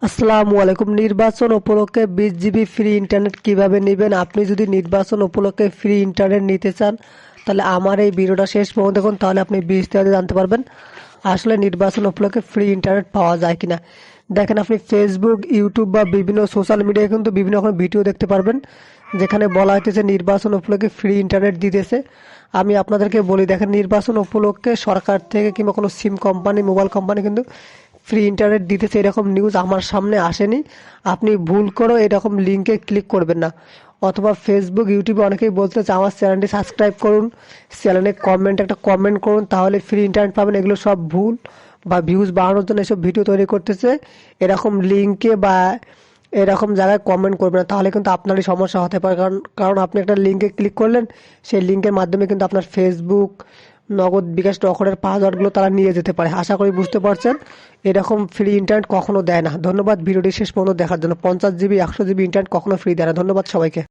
আসসালামু আলাইকুম। নির্বাচন উপলক্ষে 20 জিবি ফ্রি ইন্টারনেট কিভাবে নেবেন? আপনি যদি নির্বাচন উপলক্ষে ফ্রি ইন্টারনেট নিতে চান তাহলে আমার এই ভিডিওটা শেষ পর্যন্ত দেখুন, তাহলে আপনি বিস্তারিত জানতে পারবেন আসলে নির্বাচন উপলক্ষে ফ্রি ইন্টারনেট পাওয়া যায় কিনা। দেখেন, আপনি ফেসবুক, ইউটিউব বা বিভিন্ন সোশ্যাল মিডিয়ায় কিন্তু বিভিন্ন রকম ভিডিও দেখতে পারবেন যেখানে বলা হইতেছে নির্বাচন উপলক্ষে ফ্রি ইন্টারনেট দিতেছে। আমি আপনাদেরকে বলি, দেখেন, নির্বাচন উপলক্ষে সরকার থেকে কিংবা কোনো সিম কোম্পানি, মোবাইল কোম্পানি কিন্তু ফ্রি ইন্টারনেট দিতেছে এরকম নিউজ আমার সামনে আসেনি। আপনি ভুল করে এরকম লিঙ্কে ক্লিক করবেন না। অথবা ফেসবুক, ইউটিউবে অনেকেই বলতেছে আমার চ্যানেলটি সাবস্ক্রাইব করুন, চ্যানেলে একটা কমেন্ট করুন তাহলে ফ্রি ইন্টারনেট পাবেন। এগুলো সব ভুল, বা ভিউজ বাড়ানোর জন্য এসব ভিডিও তৈরি করতেছে। এরকম লিঙ্কে বা এরকম জায়গায় কমেন্ট করবেন না, তাহলে কিন্তু আপনারই সমস্যা হতে পারে। কারণ কারণ আপনি একটা লিঙ্কে ক্লিক করলেন, সেই লিঙ্কের মাধ্যমে কিন্তু আপনার ফেসবুক, নগদ, বিকাশ, নগদের পাসওয়ার্ডগুলো তারা নিয়ে যেতে পারে। আশা করি বুঝতে পারছেন। এরকম ফ্রি ইন্টারনেট কখনো দেয় না। ধন্যবাদ ভিডিওটি শেষ পর্যন্ত দেখার জন্য। 50 জিবি, 100 জিবি ইন্টারনেট কখনো ফ্রি দেয় না। ধন্যবাদ সবাইকে।